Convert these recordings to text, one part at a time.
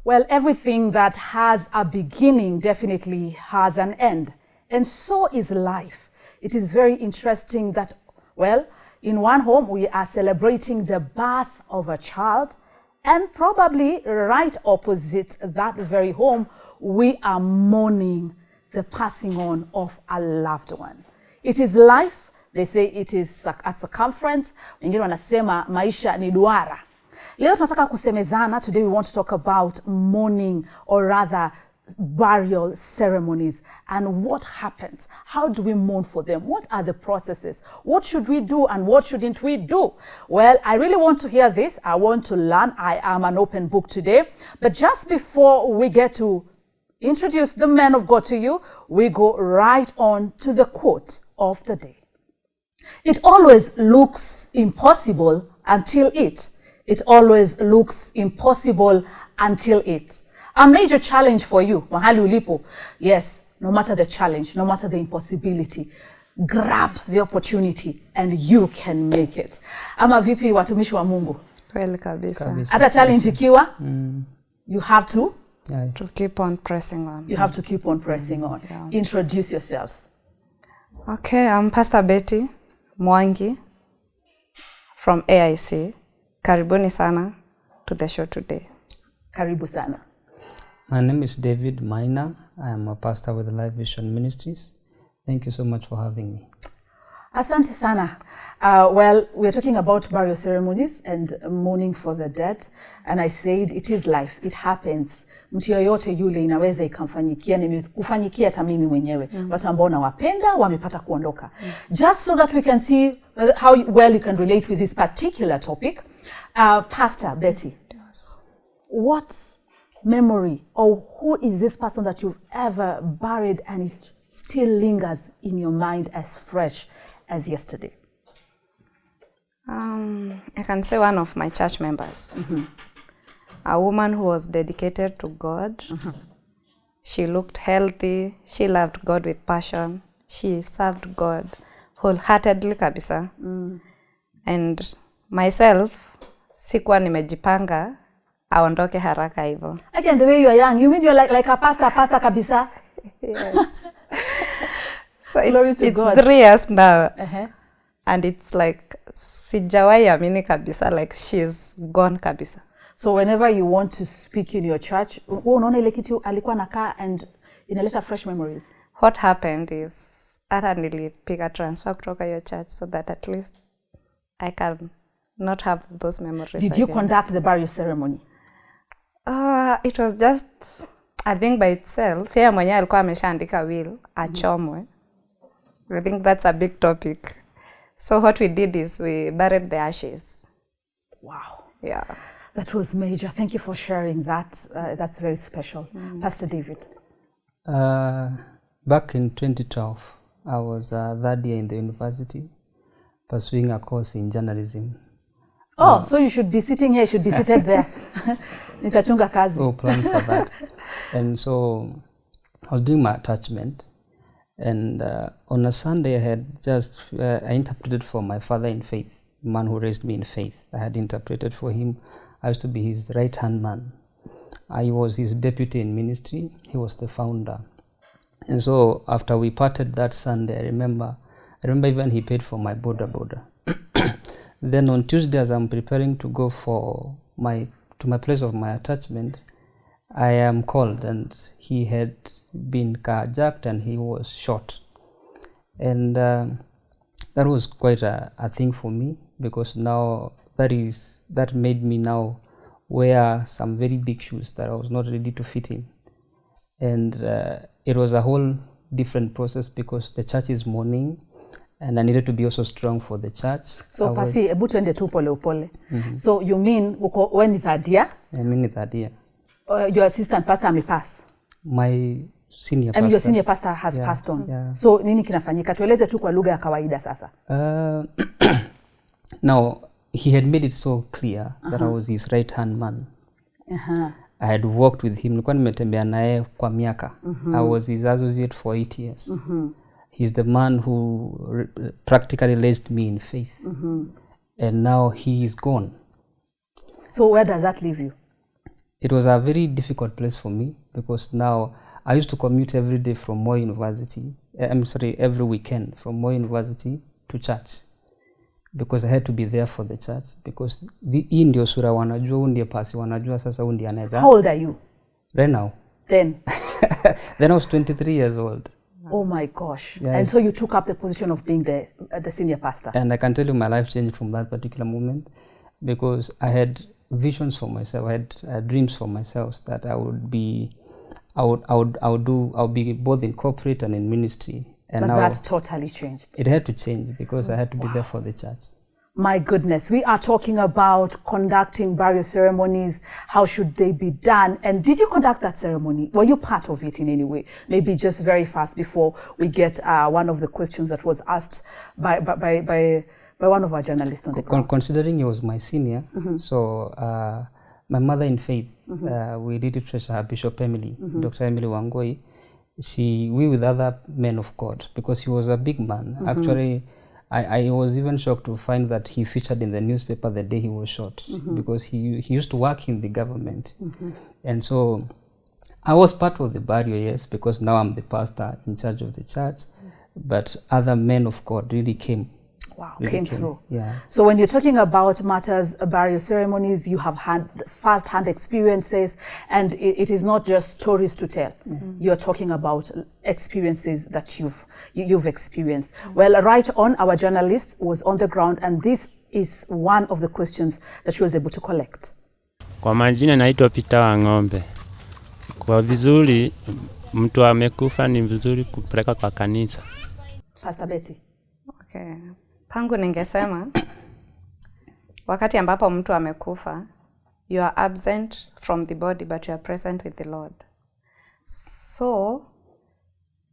Well, everything that has a beginning definitely has an end. And so is life. It is very interesting that, well, in one home we are celebrating the birth of a child, and probably right opposite that very home, we are mourning the passing on of a loved one. It is life. They say it is a circumference. Wengine wanasema maisha ni duara. Leo tunataka kusemezana. Today we want to talk about mourning, or rather burial ceremonies, and what happens. How do we mourn for them? What are the processes? What should we do and what shouldn't we do? Well, I really want to hear this. I want to learn. I am an open book today. But just before we get to introduce the man of God to you, we go right on to the quote of the day. It always looks impossible until it. It always looks impossible until it. A major challenge for you, mahali ulipo. Yes, no matter the challenge, no matter the impossibility, grab the opportunity and you can make it. Ama vipi watumishi wa Mungu? Kweli kabisa. Hata challenge ikiwa, you have to keep on pressing on. You have to keep on pressing on. Yeah. Introduce yourselves. Okay, I'm Pastor Betty Mwangi from AIC. Karibuni sana to the show today. Karibu sana. My name is David Maina. I am a pastor with the Life Vision Ministries. Thank you so much for having me. Asante sana. Well, we're talking about burial ceremonies and mourning for the dead. And I said it is life. It happens. Mtu yoyote yule inaweza ikamfanyikia, nimekufanyikia hata mimi mwenyewe. Watu ambao nawapenda wamepata kuondoka. Just so that we can see how well you can relate with this particular topic. Pastor Betty, what memory, or who is this person that you've ever buried and it still lingers in your mind as fresh as yesterday? I can say one of my church members. A woman who was dedicated to God. She looked healthy. She loved God with passion. She served God wholeheartedly kabisa. And myself, sikuwa nimejipanga aondoke haraka hivyo. Again, the way you are young, you mean you're like a pastor kabisa? Yes. So it's 3 years now. And it's like sijawahi amini kabisa, like she's gone kabisa. So whenever you want to speak in your church, unaona ile kitu alikuwa nakaa and inaleta fresh memories. What happened is hata nilipiga transfer kutoka your church so that at least I can not have those memories. Did you conduct the burial ceremony? It was just, I think by itself, yeye mwenyewe alikuwa ameshaandika will achomwe. I think that's a big topic. So what we did is we buried the ashes. Wow. Yeah. That was major. Thank you for sharing that. That's very special. Pastor David. Back in 2012, I was third year in the university pursuing a course in journalism. Oh, so you should be sitting here, you should be seated there. Nitachunga kazi. Oh, plan for that. And so I was doing my attachment, and on a Sunday I had just, I interpreted for my father in faith, the man who raised me in faith. I had interpreted for him. I used to be his right-hand man. I was his deputy in ministry. He was the founder. And so after we parted that Sunday, I remember even he paid for my border. Then on Tuesday, as I'm preparing to go to my place of my attachment, I am called, and he had been carjacked and he was shot. And that was quite a thing for me, because now that made me now wear some very big shoes that I was not ready to fit in. And it was a whole different process, because the church is mourning and I needed to be also strong for the church. So Pasi, ebu tuende tu pole upole. So you mean when ni third year? I mean third year. Your assistant pastor amepass? My senior pastor. Your senior pastor has passed on. Yeah. So nini kinafanyika? Tueleze tu kwa lugha ya kawaida sasa. Now, he had made it so clear that I was his right-hand man. I had worked with him. Nilikuwa nimetembea naye kwa miaka. I was his associate for 8 years. He's the man who practically raised me in faith. And now he is gone. So where does that leave you? it was a very difficult place for me, because now I used to commute every day from Moi University, every weekend from Moi University to church, because I had to be there for the church, because hii ndio sura wanajua, huu ndiye pasi wanajua, sasa huu ndiye anaweza. How old are you? Right now. Then? Then I was 23 years old. Oh my gosh. Yes. And so you took up the position of being the senior pastor. And I can tell you my life changed from that particular moment, because I had visions for myself. I had dreams for myself that I would be both in corporate and in ministry. And but now that's totally changed. It had to change, because I had to be there for the church. My goodness, we are talking about conducting burial ceremonies. How should they be done? And did you conduct that ceremony? Were you part of it in any way? Maybe just very fast before we get one of the questions that was asked by one of our journalists on the ground. Considering he was my senior, so my mother in faith, we did it treasure her Bishop Emily, Dr. Emily Wangoi. We with other men of God, because he was a big man. Actually, I was even shocked to find that he featured in the newspaper the day he was shot, because he used to work in the government. And so I was part of the burial, yes, because now I'm the pastor in charge of the church, but other men of God really came. Wow, really came through. Yeah. So when you're talking about matters, burial ceremonies, you have had first-hand experiences, and it is not just stories to tell. You're talking about experiences that you've experienced. Well, right on, our journalist was on the ground, and this is one of the questions that she was able to collect. Kwa majina naitwa Peter Wang'ombe. Kwa vizuri, mtu amekufa ni vizuri kupeleka kwa kanisa. Pastor Betty. Okay. Pangu ningesema wakati ambapo mtu amekufa, you are absent from the body but you are present with the Lord. So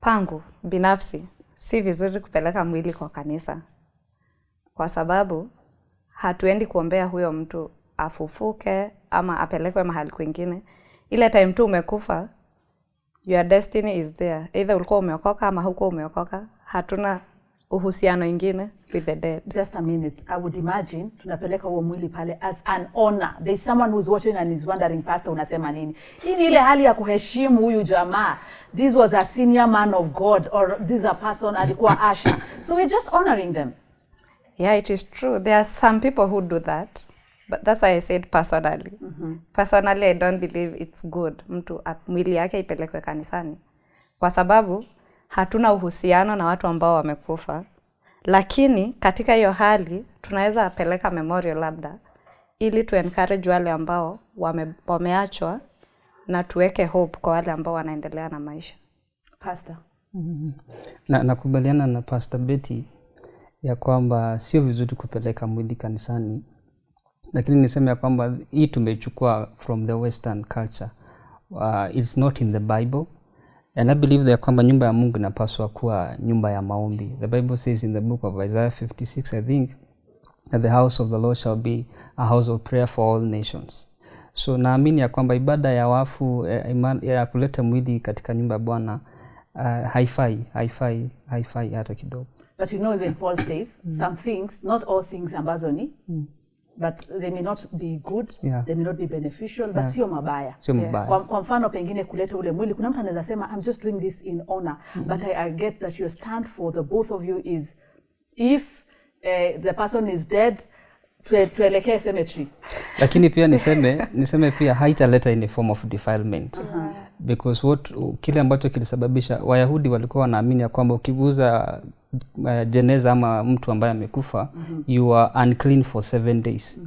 pangu binafsi si vizuri kupeleka mwili kwa kanisa, kwa sababu hatuendi kuombea huyo mtu afufuke ama apelekwe mahali kwingine. Ile time tu umekufa, your destiny is there. Either ulikuwa umeokoka ama hukuwa umeokoka, hatuna uhusiano ingine with the dead. Just a minute. I would imagine tunapeleka huo mwili pale as an honor. There's someone who's watching and is wondering, Pastor, unasema nini? Hii ni ile hali ya kuheshimu huyu jamaa. This was a senior man of God, or this is a person alikuwa asha. So we're just honoring them. Yeah, it is true. There are some people who do that. But that's why I said personally. Personally, I don't believe it's good mtu mwili yake ipelekwe kanisani. Kwa sababu hatuna uhusiano na watu ambao wamekufa. Lakini katika hiyo hali tunaweza peleka memorial labda ili tu encourage wale ambao wameachwa na tuweke hope kwa wale ambao wanaendelea na maisha. Pastor. Nakubaliana na Pastor Betty ya kwamba sio vizuri kupeleka mwili kanisani. Lakini niseme ya kwamba hii tumechukua from the western culture. It's not in the Bible. And I believe that kwamba nyumba ya Mungu inapaswa kuwa nyumba ya maombi. The Bible says in the book of Isaiah 56, I think, that the house of the Lord shall be a house of prayer for all nations. So naamini ya kwamba ibada ya wafu ya kuleta mwili katika nyumba ya Bwana haifai hata kidogo. But you know, even Paul says some things, not all things ambazo ni, but they may not be good, they may not be beneficial, but sio mabaya. Sio mabaya. Kwa mfano pengine kuleta ule mwili, kuna mtu anaweza sema I'm just doing this in honor, but I get that your stand for the both of you is if the person is dead, tuelekee cemetery. Lakini pia niseme pia haitaleta in a form of defilement. Because kile ambacho kilisababisha Wayahudi walikuwa wanaamini kwamba ukiguza jeneza ama mtu ambaye amekufa, you are unclean for 7 days.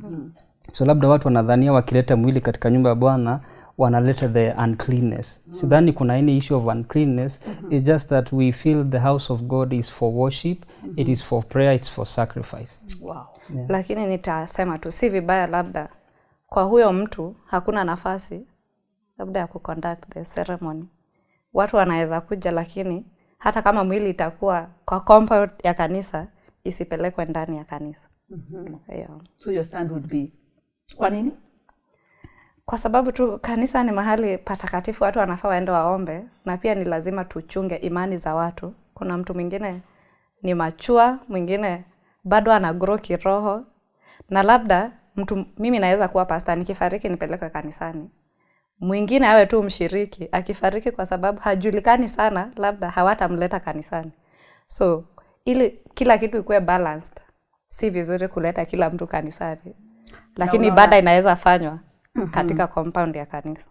So labda watu wanadhania wakileta mwili katika nyumba ya Bwana wanaleta the uncleanness. Sidhani kuna any issue of uncleanness. It's just that we feel the house of God is for worship, it is for prayer, it's for sacrifice. Wow. Yeah. Lakini nitasema tu si vibaya labda kwa huyo mtu hakuna nafasi labda ya kuconduct the ceremony. Watu wanaweza kuja, lakini hata kama mwili itakuwa kwa compound ya kanisa, isipelekwe ndani ya kanisa. Yeah. So your stand would be, kwa nini? Kwa sababu tu kanisa ni mahali patakatifu, watu wanafaa waende waombe, na pia ni lazima tuchunge imani za watu. Kuna mtu mwingine ni machua, mwingine bado ana grow kiroho, na labda mimi naweza kuwa pastor nikifariki nipelekwe kanisani. mwingine awe tu mshiriki, akifariki kwa sababu hajulikani sana, labda hawatamleta kanisani. So ili kila kitu ikuwe balanced, si vizuri kuleta kila mtu kanisani, lakini ibada inaweza fanywa katika compound ya kanisa.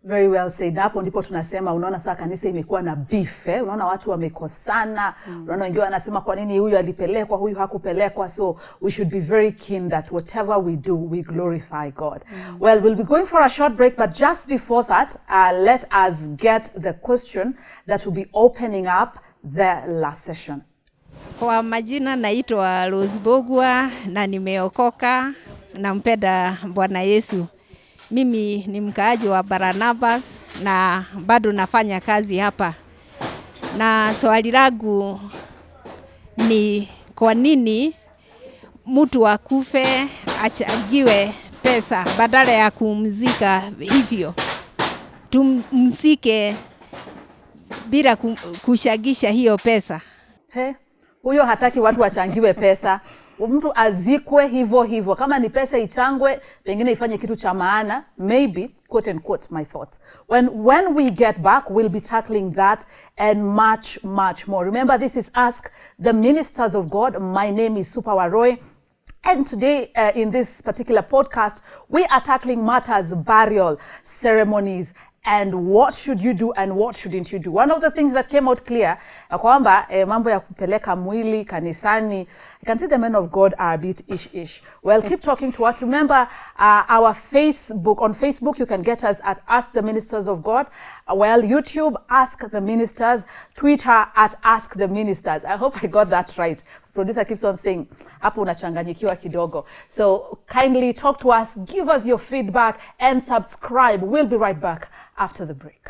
Very well said. Hapo ndipo tunasema, unaona sasa kanisa imekuwa na beef, unaona watu wamekosana, unaona wengine wanasema kwa nini huyu alipelekwa, huyu hakupelekwa. So we should be very keen that whatever we do, we glorify God. Well, we'll be going for a short break, but just before that, let us get the question that will be opening up the last session. Kwa majina naitwa Rose Bogwa na nimeokoka, nampenda Bwana Yesu. Mimi ni mkaaji wa Barnabas na bado nafanya kazi hapa. Na swali langu ni kwa nini mtu akufe achangiwe pesa badala ya kumzika hivyo? Tumzike bila kushagisha hiyo pesa. Huyo hataki watu wachangiwe pesa. Mtu azikwe hivyo hivyo. Kama ni pesa ichangwe, pengine ifanye kitu cha maana, maybe, quote and quote, my thoughts. When we get back, we'll be tackling that and much, much more. Remember, this is Ask the Ministers of God. My name is Super Waroy. And today, in this particular podcast, we are tackling matters, burial, ceremonies, and what should you do and what shouldn't you do. One of the things that came out clear, kwamba mambo ya kupeleka mwili kanisani, I can see the men of God are a bit ish. Well, keep talking to us. Remember, our Facebook, on Facebook, you can get us at Ask the Ministers of God. Well, YouTube, Ask the Ministers. Twitter, at Ask the Ministers. I hope I got that right. Producer keeps on saying, hapo unachanganyikiwa kidogo. So kindly talk to us, give us your feedback, and subscribe. We'll be right back after the break.